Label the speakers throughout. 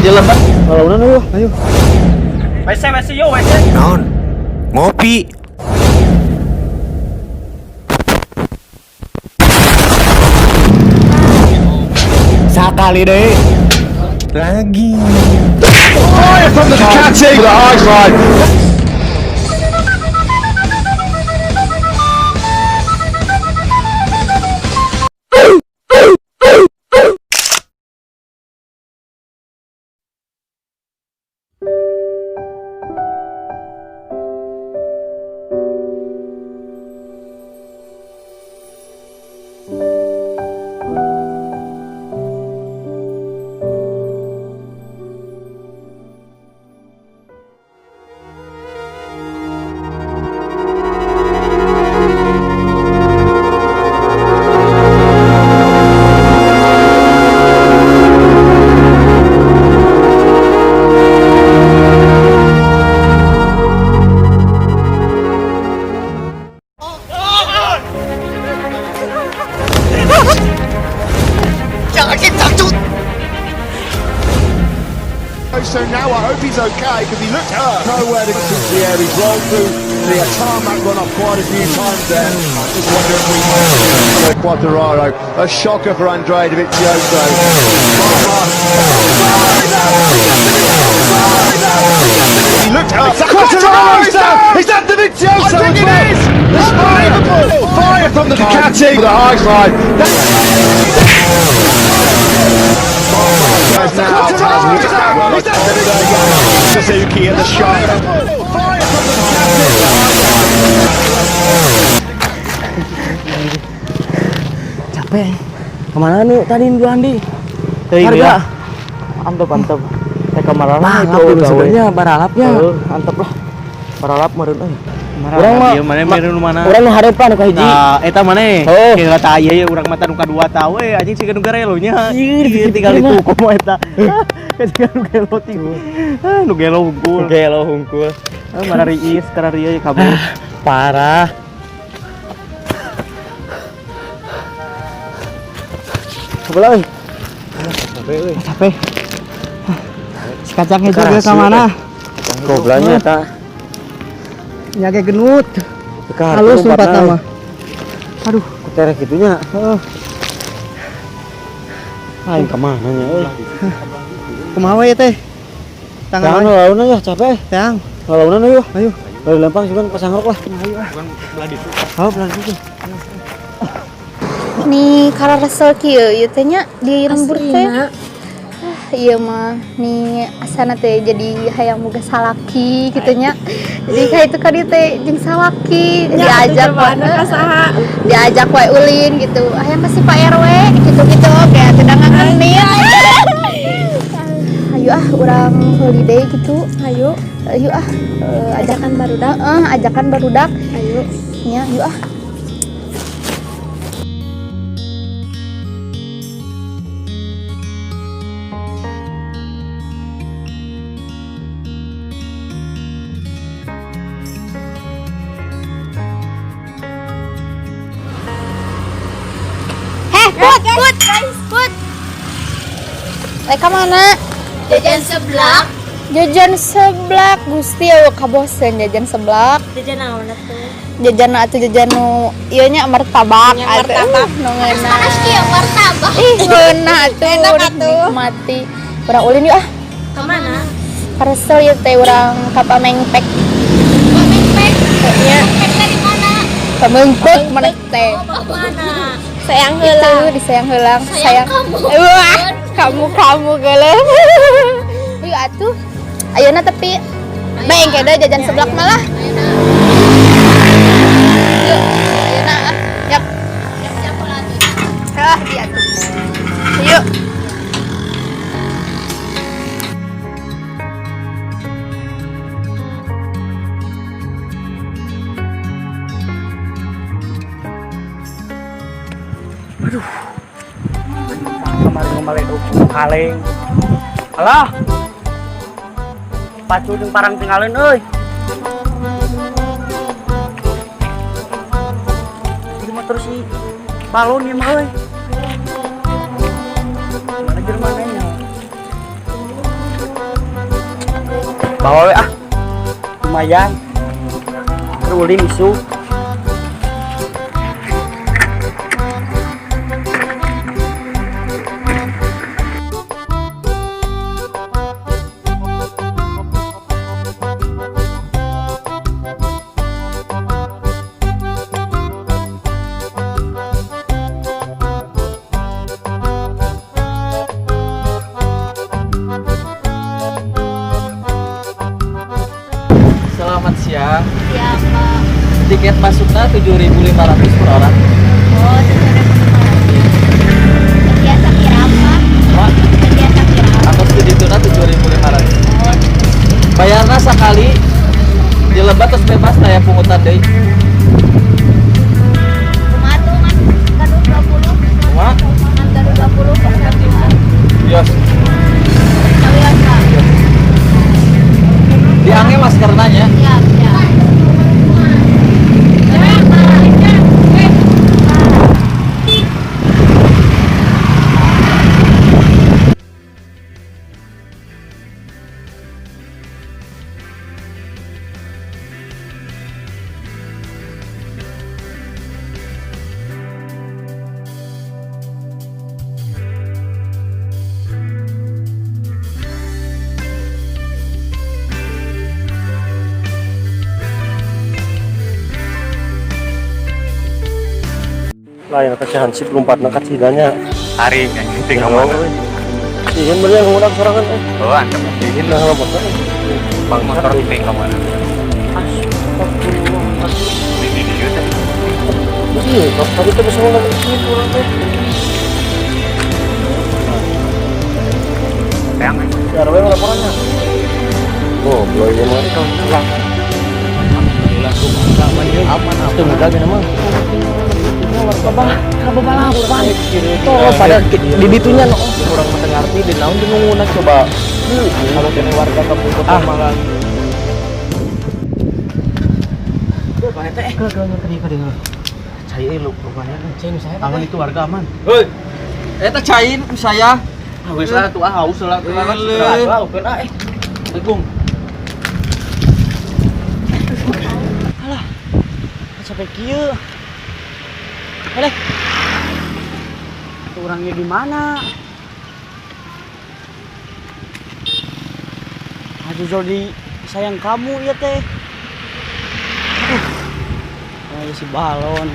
Speaker 1: Jalan Pak.
Speaker 2: Ayo, ayo.
Speaker 1: WC yo, WC.
Speaker 3: Non, ngopi.
Speaker 2: Sekali deh.
Speaker 3: Lagi.
Speaker 2: Fire from the Ducati with a high slide.
Speaker 4: So now I hope he's okay because he looked hurt. Nowhere to get into the air. He's rolled through the tarmac run off quite a few times there. I just wonder if we might see Quattararo. A shocker for Andrea Dovizioso. He looked hurt.
Speaker 2: Quattararo down. He's at Dovizioso as well. It's fire from the Ducati with a high slide.
Speaker 4: Suzuki at the shot.
Speaker 2: Capek. Kemana nih tadi Gu Andi?
Speaker 1: Harga. Antep. Kemarin
Speaker 2: itu sebenarnya baralapnya.
Speaker 1: Antep lah. Baralap meureun euy.
Speaker 2: Urang mah
Speaker 1: mana meureun mana?
Speaker 2: Urang nu hareupan ka hiji.
Speaker 1: Nah, eta maneh.
Speaker 2: Oh.
Speaker 1: Kira tah aya urang mah nu kadua tah we anjing siga nu garelo nya. Ieu tinggal itu komo eta. Siga nu gelo tilu. Nu gelo hungkul. Mana riis karena rieu kabur.
Speaker 2: Parah. Sebelah euy. Capek. Si kacang hijau dia ke mana?
Speaker 1: Goblanya eta.
Speaker 2: Nyage genut. Halus tempatnya mah. Aduh,
Speaker 1: Kuterek gitunya. Heeh. Aing ka mana nya euy?
Speaker 2: kumaha we teh?
Speaker 1: Tangan launa ya capek.
Speaker 2: Tang.
Speaker 1: Launa yuk.
Speaker 2: Ayo.
Speaker 1: Bari lempang sugan pasangrok lah.
Speaker 2: Ayo.
Speaker 1: Hau belah itu.
Speaker 5: Nih karena resel kieu ieu teh nya di lembur teh. Iya mah nih asana teh jadi hayang boga salaki gitu nya. Jadi kayak itu kan teh jeung salaki diajak mana saha. Diajak wae ulin gitu. Hayang kasih Pak RW gitu-gitu kayak tidak ngangenin. Ayo urang holiday gitu. Ayo ajakan barudak. Ajakan barudak. Ayo. Nya ayo Put. Mereka mana?
Speaker 6: Jajan seblak.
Speaker 5: Jajan seblak, Gusti ya kabosen jajan seblak.
Speaker 6: Jajan naon atuh?
Speaker 5: Jajan atuh jajan nu ieu nya martabak
Speaker 6: martabak.
Speaker 5: Nu ngeunah.
Speaker 6: Panas kieu martabak.
Speaker 5: Ih, ngeunah atuh.
Speaker 6: Enak atuh.
Speaker 5: Nikmati. Urang ulin yuk
Speaker 6: Ka mana?
Speaker 5: Karesel ieu teh urang ka Pamengpek.
Speaker 6: Pamengpek.
Speaker 5: Nya.
Speaker 6: Pamengpek dari mana?
Speaker 5: Pamengpek mana teh?
Speaker 6: Mana?
Speaker 5: Sayang heula, disayang heulang.
Speaker 6: Sayang kamu.
Speaker 5: Wah, kamu geuleuh. Yuk atuh. Ayeuna tepi. Bae engke da jajan seblak malah. Yuk, ayeuna Yap.
Speaker 6: Siapa lagi?
Speaker 5: Dia tuh. Yuk.
Speaker 1: Kemarin ngomaleuk kaleng. Alah. Pacu jeung parang tinggalin euy. terus si balon ya mah euy. Ajar manehnya. Bawa we ah. Lumayan. Ruling isu.
Speaker 7: Selamat siang.
Speaker 6: Ya, Pak.
Speaker 7: Tiket masuknya 7.500 per orang.
Speaker 6: Oh, biasa kira apa?
Speaker 7: Pak,
Speaker 6: Biasa kira apa?
Speaker 7: aku studi tuna 7.500. Bayarnya sekali dilebat terus bebas kayak pungutan deui.
Speaker 6: Kumaha tuh man? Gaduh 20.
Speaker 7: Kumaha?
Speaker 6: Man gaduh 20 per satuan.
Speaker 7: Yos,
Speaker 6: Sekalian, Pak.
Speaker 7: diange maskernanya.
Speaker 6: Siap, siap.
Speaker 1: Lain kecahan sih lompat nak kacidanya.
Speaker 3: Hari yang tinggal mana?
Speaker 1: Ihin bener yang ngundang sorangan
Speaker 3: Oh, anda mau
Speaker 1: Ihin lah lompat.
Speaker 3: bang motor tinggal mana? Di dia teh.
Speaker 1: Iya, kok tadi tuh bisa ngundang itu orang teh.
Speaker 3: Yang
Speaker 1: Ya, ada yang laporannya. Oh, belum ya mah itu pulang. Aman itu mudah gini mah. Apa balapan? Oh, pada di ditunya no. Orang mata ngerti di naon di nguna coba. Kalau kene warga kampung kota malah. Tuh, Pak Ete. Ke tadi. Cai lu rupanya. Cai nu saya. Aman itu warga aman.
Speaker 7: Hei, eta cain saya.
Speaker 1: Wes lah tuh haus lah. Ukeun
Speaker 7: Assalamualaikum.
Speaker 1: Alah. Sampai kieu. Boleh. Orangnya di mana? Haji Jody sayang kamu ya teh. Aduh. Si balon.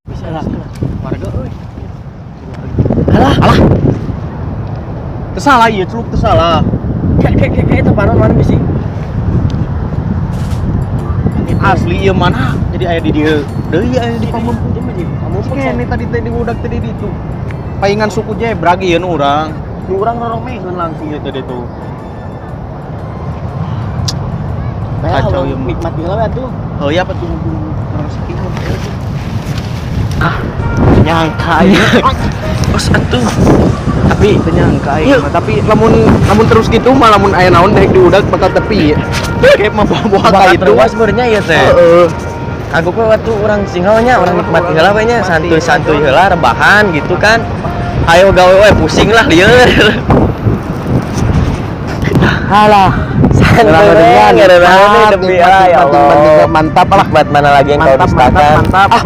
Speaker 1: Bisa lah. Warga euy. Alah. Tersalah ieu celuk tersalah. Kayak itu mana sih? Asli ya mana? Jadi aya di dia. Deui aya di pamon itu mah kamu kene tadi teh di budak tadi di itu. Paingan suku Jebrag ieu nu urang. Nu urang roromeheun langsung ieu tadi tuh. Kacau ya nikmat heula atuh. Oh ya apa tuh terus saking nyangka ya. Bos atuh. Tapi penyangka ya, tapi lamun terus gitu mah lamun aya naon daek diudag bakal tepi. Kayak membawa ka itu.
Speaker 7: Terus sebenarnya ya teh. Aku kok waktu orang singhawanya orang nikmati heula we nya, santuy-santuy heula rebahan gitu kan. Ayo gawe we pusing lah lieur.
Speaker 1: Halah.
Speaker 7: Santuy demi ya Allah.
Speaker 1: Mantap lah.
Speaker 7: Nikmat mana lagi yang kau dustakan?
Speaker 1: Mantap.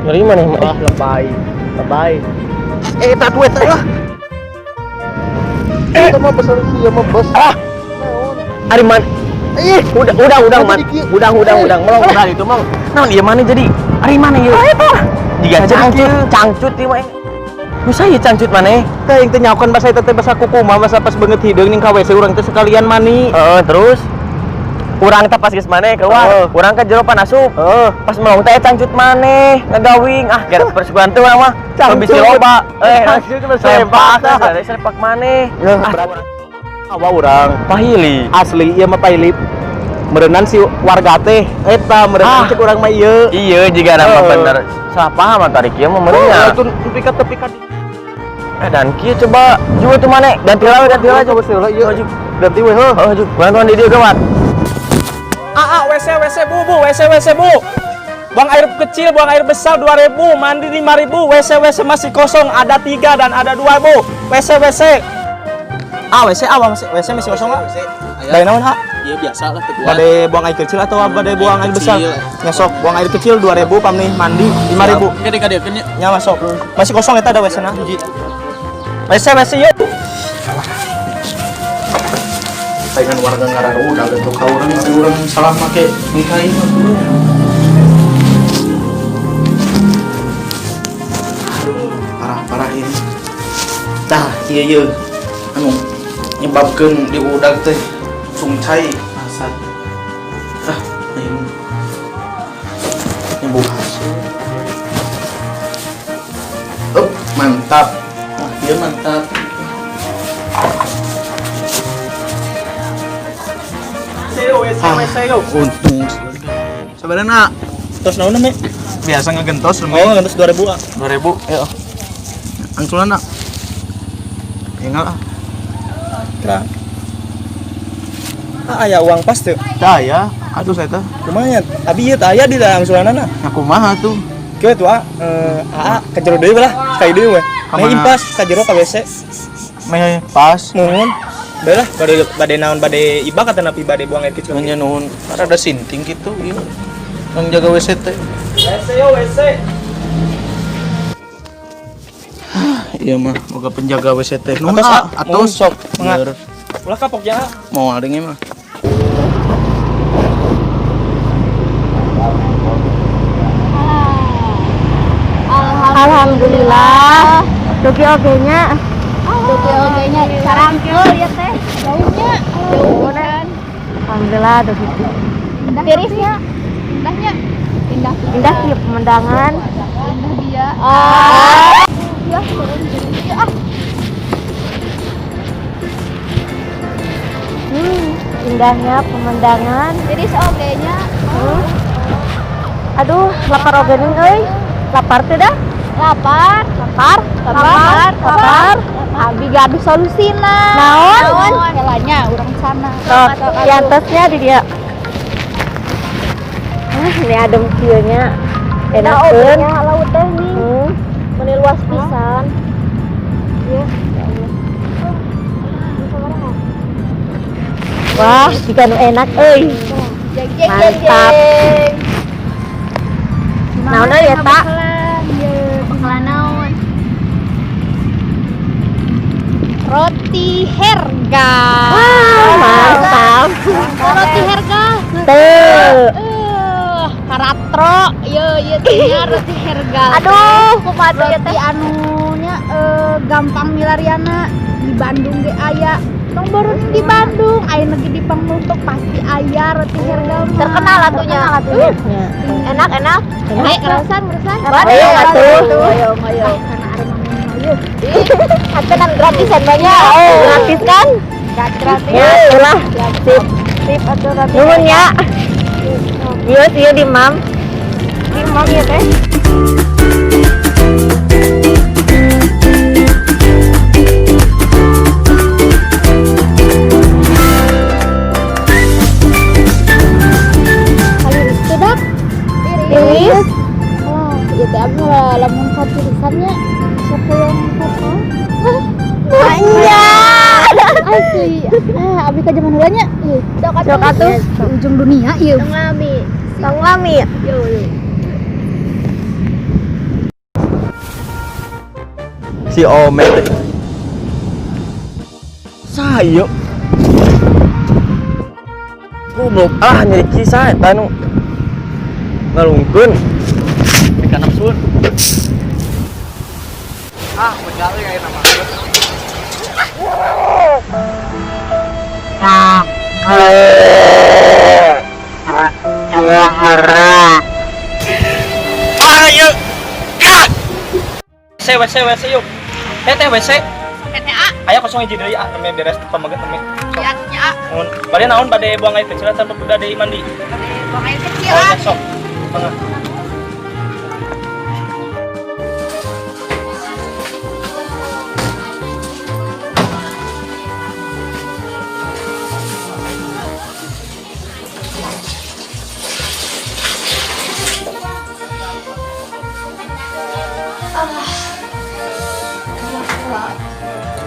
Speaker 7: Ngeri mana?
Speaker 1: Wah, lebay. Tak duit lah. Itu mah besar sih mah bos.
Speaker 7: Ari man. Udang man. Udang. Melong udah itu mah. Naon ieu mana jadi? Ari mana ieu? Jiga cangcut ieu mah. Nu saya cangcut maneh.
Speaker 1: Teh yang teh nyaokeun basa eta teh basa kukumaha basa pas beungeut hideung ning ka WC urang teh sekalian mani.
Speaker 7: Terus urang teh pas geus maneh keluar. Urang ka jero pan asup. Pas melong teh cangcut maneh, ngagawing. Gara persuguhan teh urang mah bisi loba. Sepak maneh.
Speaker 1: Awa urang
Speaker 7: Pahili.
Speaker 1: asli ieu mah pahili. Meureunnan si warga teh eta meureunnan cek urang mah ieu.
Speaker 7: Iya jika nama bener. Salah paham tarik ieu mah meureunnya.
Speaker 1: Itu tepi ka
Speaker 7: Dan kieu coba juga tuh maneh ganti heula coba
Speaker 1: coba ieu. ganti weh.
Speaker 7: Oh, tuan di dia gawat.
Speaker 1: WC bu, WC bu. Buang air kecil, buang air besar 2.000, mandi 5.000, WC masih kosong, ada 3 dan ada 2 bu. WC. WC masih kosong nggak? Dari naon ha?
Speaker 8: Iya biasa lah teguan.
Speaker 1: Bade buang air kecil atau bade buang air besar? Ngesok buang air kecil 2.000, pamnih mandi 5.000.
Speaker 8: Kade nya.
Speaker 1: Nya masuk. Masih kosong eta ada WC na. WC yuk. Saingan warga ngararu udah gitu ka urang ada urang salah make nikahin mah dulu. Parah ini. Tah, ieu anu nyebabkeun di udag teh sungcai asal. Ini bukas. Mantap. Dia mantap. Untung. Sebenarnya tos naon me? Biasa ngegentos lumayan. Oh, ngegentos 2.000 ah. 2.000. Heeh. Angsulan nak. Ingat ah. Kira. Aya uang pas teu? Tah aya. Atuh saya teh. Lumayan. Abi ieu teh aya di dalam angsulanana. Nah, kumaha tuh? Kieu tuh ke jero deui lah. Ka deui we. Meh impas ka jero ka WC. Meh pas. Nuhun. Udah lah, bade naon bade iba kata napi bade buang air kecil. Nya nuhun, ada sinting gitu ieu. Yang jaga WC teh. WC. Iya mah, boga penjaga WC teh. Nuhun atos sok. Ulah kapok ya. Mau adenge mah.
Speaker 5: Alhamdulillah. Dugi ogenya.
Speaker 6: Sarangkeul ya teh. Jauhnya. Jauhan.
Speaker 5: Alhamdulillah dugi.
Speaker 6: Tirisnya. Indahnya.
Speaker 5: Indah sih pemandangan.
Speaker 6: Indah dia. Ya, turun jadi ah.
Speaker 5: Indahnya pemandangan.
Speaker 6: Tiris ogenya.
Speaker 5: Aduh, lapar ogening euy. Lapar teh dah? Lapar. Abi gaduh solusina. Naon?
Speaker 6: Jalannya urang sana.
Speaker 5: Diantesnya di dia. Ini adem kieu nya. Enakeun. Laut teh nih. Meni luas pisan. Iya. Wah, jika nu enak euy. Mantap. Naon euy eta?
Speaker 6: Bakalan naon? Roti Herga.
Speaker 5: Mantap.
Speaker 6: Roti Herga.
Speaker 5: Teu.
Speaker 6: Karatro, ieu teh roti Herga.
Speaker 5: Aduh, kumaha teh
Speaker 6: Roti anunya gampang milariana di Bandung ge aya. Tong baru di Bandung, aya lagi di Pangluntuk pasti aya roti Herga.
Speaker 5: Terkenal atunya. Enak.
Speaker 6: Ayo kerasan.
Speaker 5: Ayo atuh.
Speaker 6: Ayo.
Speaker 5: Atunan gratisan banyak. Oh, gratis kan?
Speaker 6: Gratis.
Speaker 5: Ya, ulah. Sip atuh gratis. Nuhun ya. Iya di Mam. Di Mam ya teh. Iris.
Speaker 6: Oh, ieu teh abi lamun katirisannya siapa yang foto?
Speaker 5: Anya.
Speaker 6: Asli. Abi ka zaman heula nya.
Speaker 5: Sok atuh.
Speaker 6: Ujung dunia ieu.
Speaker 5: Tong lami.
Speaker 6: Yo.
Speaker 7: Si Omet. Sayo. Goblok nyari kisah eta nu ngalungkeun. Mika nafsun.
Speaker 3: Mencari kayak nama.
Speaker 1: Ayo. WC yuk. Teh WC.
Speaker 6: PTA.
Speaker 1: Aya kosong hiji deui ame beres pamaget ame.
Speaker 6: Lihatnya.
Speaker 1: Mun bade naon bade buang air kecil atau bade mandi?
Speaker 6: Buang air kecil.
Speaker 1: Oh, sok. Tengah.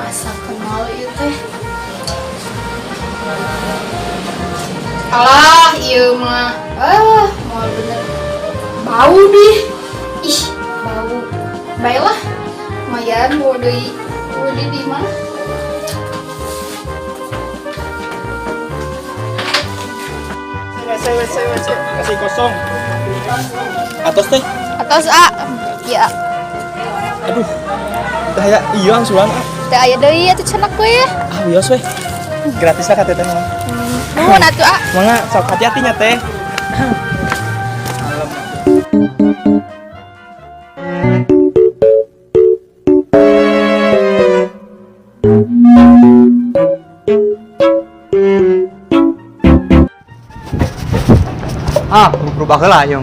Speaker 5: Asa kenal ieu teh. Alah, ieu mah. Moal bener. Bau deh. Ih, bau. Baiklah. Lumayan bawa deui. Bawa deui di mana?
Speaker 1: WC. Kasih kosong. Atas teh.
Speaker 5: Atas A. Ya.
Speaker 1: Aduh. Kayak iya angsuran.
Speaker 5: Teu aya deui atuh cenah we.
Speaker 1: Ah, wios we. Gratis lah katanya mah.
Speaker 5: Nuhun atuh A.
Speaker 1: Mangga sok hati-hati nya teh. Berubah heula yung.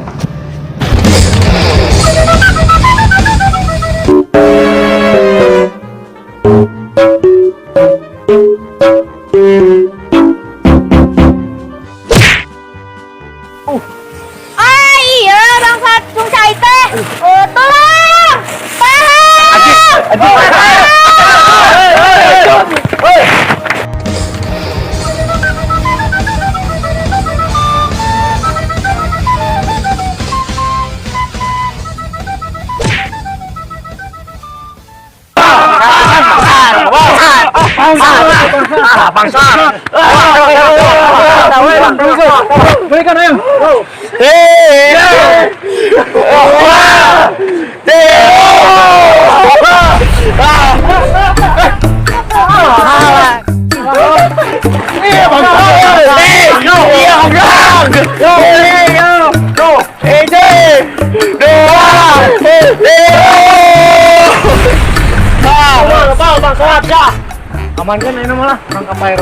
Speaker 6: Iya, bangsat cung cai teh. Tolong.
Speaker 7: Aman kan ini malah, nangkap air.